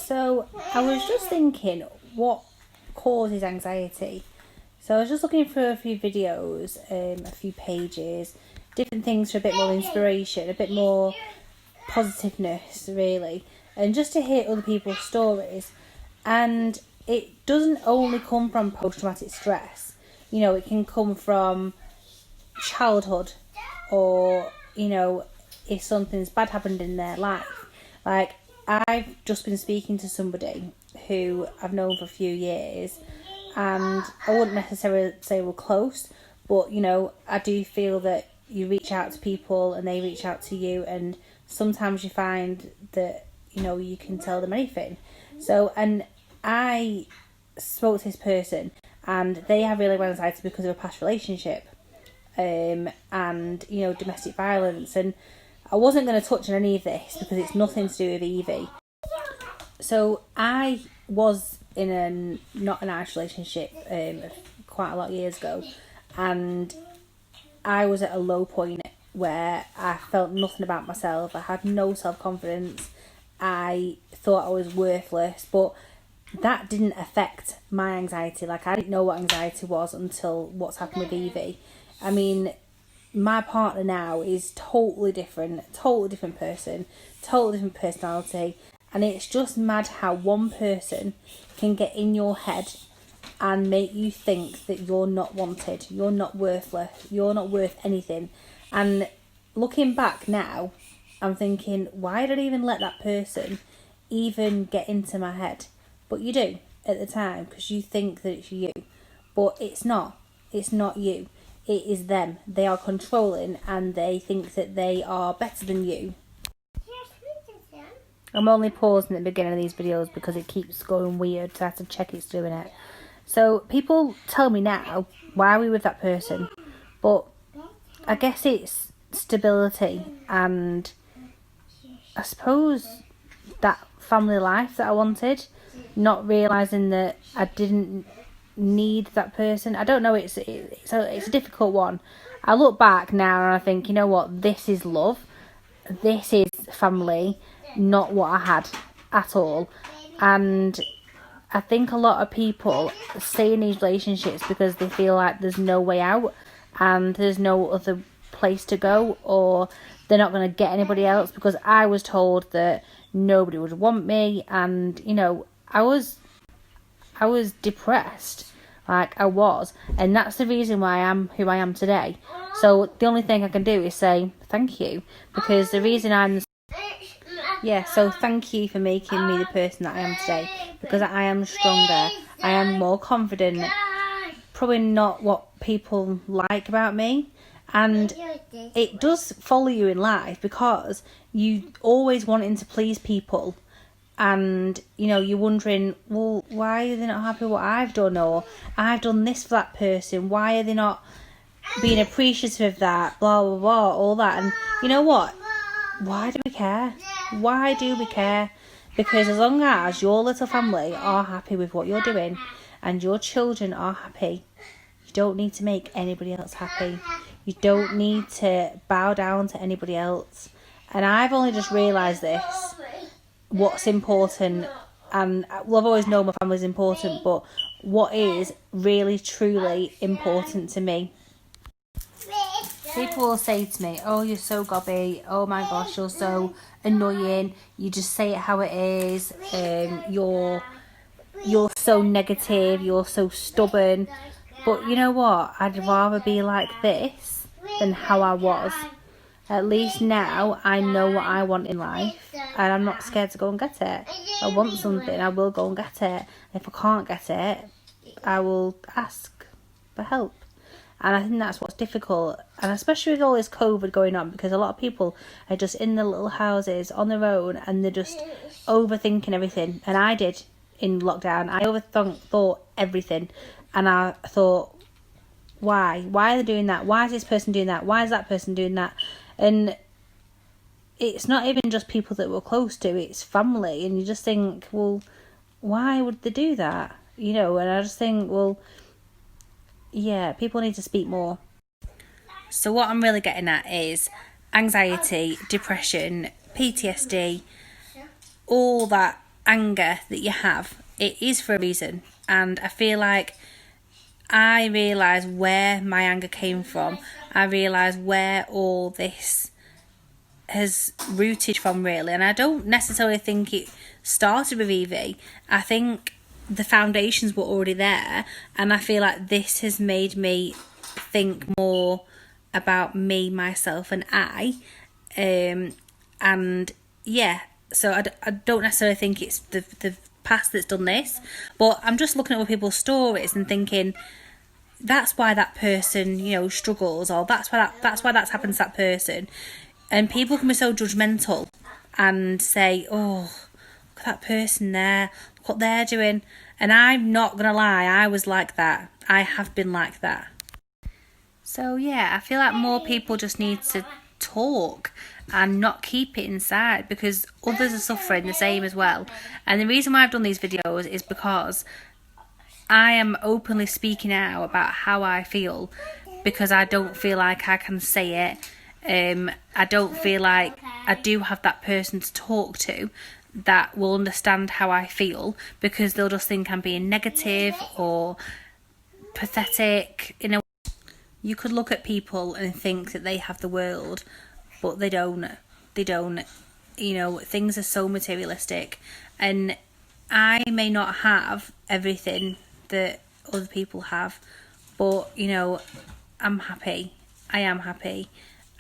So I was just thinking, what causes anxiety? So I was just looking through a few videos, a few pages, different things for a bit more inspiration, a bit more positiveness, really, and just to hear other people's stories. And it doesn't only come from post-traumatic stress. You know, it can come from childhood, or, you know, if something's bad happened in their life. Like, I've just been speaking to somebody who I've known for a few years, and I wouldn't necessarily say we're close, but, you know, I do feel that you reach out to people and they reach out to you, and sometimes you find that, you know, you can tell them anything. So, and I spoke to this person, and they have really bad anxiety because of a past relationship, and, you know, domestic violence. And I wasn't going to touch on any of this because it's nothing to do with Evie. So I was in a not a nice relationship quite a lot of years ago, and I was at a low point where I felt nothing about myself. I had no self-confidence. I thought I was worthless, but that didn't affect my anxiety. Like, I didn't know what anxiety was until what's happened with Evie. I mean, my partner now is totally different person, totally different personality, and it's just mad how one person can get in your head and make you think that you're not wanted, you're not worthless, you're not worth anything. And looking back now, I'm thinking, why did I even let that person even get into my head? But you do at the time, because you think that it's you, but it's not you. It is them. They are controlling, and they think that they are better than you. I'm only pausing at the beginning of these videos because it keeps going weird, so I have to check it's doing it. So people tell me now, why are we with that person? But I guess it's stability, and I suppose that family life that I wanted, not realising that I didn't need that person. I don't know, it's a difficult one. I look back now and I think, you know what, this is love, this is family, not what I had at all. And I think a lot of people stay in these relationships because they feel like there's no way out and there's no other place to go, or they're not going to get anybody else, because I was told that nobody would want me, and, you know, I was depressed, like I was, and that's the reason why I am who I am today. So the only thing I can do is say thank you, because the reason so thank you for making me the person that I am today, because I am stronger, I am more confident, probably not what people like about me. And it does follow you in life, because you always wanting to please people, and, you know, you're wondering, well, why are they not happy with what I've done, or I've done this for that person, why are they not being appreciative of that, blah blah blah, all that. And you know what, why do we care? Why do we care? Because as long as your little family are happy with what you're doing and your children are happy, you don't need to make anybody else happy. You don't need to bow down to anybody else. And I've only just realised this, what's important. And well, I've always known my family's important, but what is really truly important to me. People will say to me, oh, you're so gobby, oh my gosh, you're so annoying, you just say it how it is, you're so negative, you're so stubborn. But you know what, I'd rather be like this than how I was. At least now I know what I want in life, and I'm not scared to go and get it. If I want something, I will go and get it. If I can't get it, I will ask for help. And I think that's what's difficult, and especially with all this COVID going on, because a lot of people are just in their little houses on their own, and they're just overthinking everything. And I did in lockdown. I overthought everything, and I thought, why are they doing that? Why is this person doing that? Why is that person doing that? And it's not even just people that we're close to, it's family. And you just think, well, why would they do that? You know, and I just think, well, yeah, people need to speak more. So what I'm really getting at is anxiety, depression, PTSD, all that anger that you have, it is for a reason. And I feel like I realise where my anger came from. I realise where all this has rooted from, really. And I don't necessarily think it started with Evie. I think the foundations were already there, and I feel like this has made me think more about me, myself and I. And yeah, so I don't necessarily think it's the past that's done this, but I'm just looking at other people's stories and thinking, that's why that person, you know, struggles, or that's why that's happened to that person. And people can be so judgmental and say, oh, look at that person there, look what they're doing. And I'm not gonna lie, I was like that. I have been like that. So yeah, I feel like more people just need to talk and not keep it inside, because others are suffering the same as well. And the reason why I've done these videos is because I am openly speaking out about how I feel, because I don't feel like I can say it. I don't feel like I do have that person to talk to that will understand how I feel, because they'll just think I'm being negative or pathetic. You know, you could look at people and think that they have the world, but they don't. They don't. You know, things are so materialistic, and I may not have everything that other people have, but you know, I'm happy. I am happy.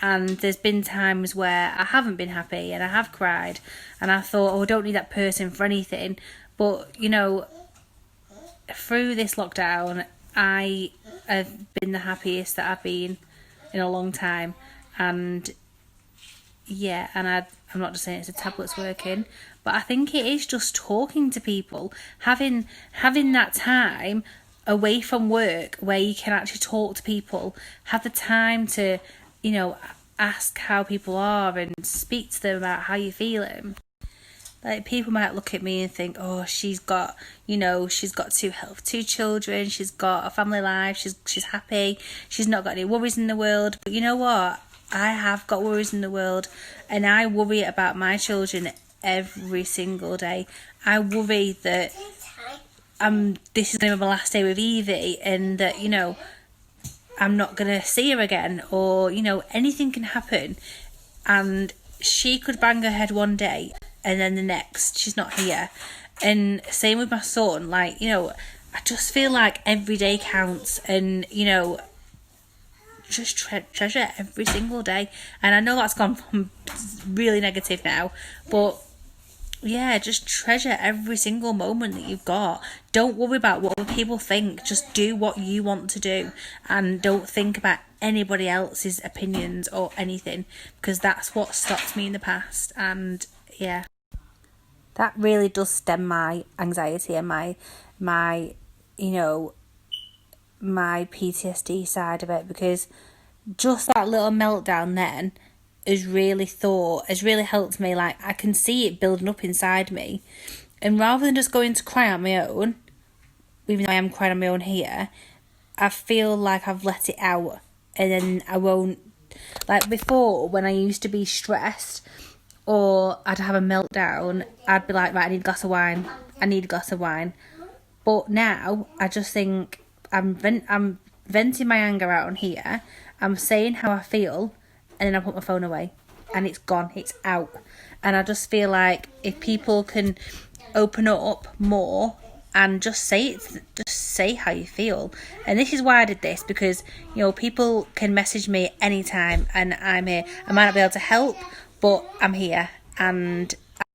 And there's been times where I haven't been happy and I have cried, and I thought, oh, I don't need that person for anything. But you know, through this lockdown, I have been the happiest that I've been in a long time. And yeah, and I'm not just saying it's the tablets working, but I think it is just talking to people, having that time away from work where you can actually talk to people, have the time to, you know, ask how people are and speak to them about how you're feeling. Like, people might look at me and think, oh, she's got two children, she's got a family life, she's happy, she's not got any worries in the world. But you know what? I have got worries in the world, and I worry about my children every single day. I worry that this is going to be my last day with Evie, and that, you know, I'm not going to see her again, or, you know, anything can happen, and she could bang her head one day and then the next she's not here. And same with my son. Like, you know, I just feel like every day counts, and, you know, just treasure every single day. And I know that's gone from really negative now, but yeah, just treasure every single moment that you've got. Don't worry about what other people think. Just do what you want to do, and don't think about anybody else's opinions or anything, because that's what stopped me in the past. And yeah, that really does stem my anxiety and my you know, my PTSD side of it, because just that little meltdown then has really helped me. Like, I can see it building up inside me, and rather than just going to cry on my own, even though I am crying on my own here, I feel like I've let it out, and then I won't. Like before, when I used to be stressed or I'd have a meltdown, I'd be like, right, I need a glass of wine. But now I just think I'm venting my anger out on here, I'm saying how I feel, and then I put my phone away, and it's gone, it's out. And I just feel like if people can open up more and just say how you feel. And this is why I did this, because, you know, people can message me anytime, and I'm here. I might not be able to help, but I'm here. And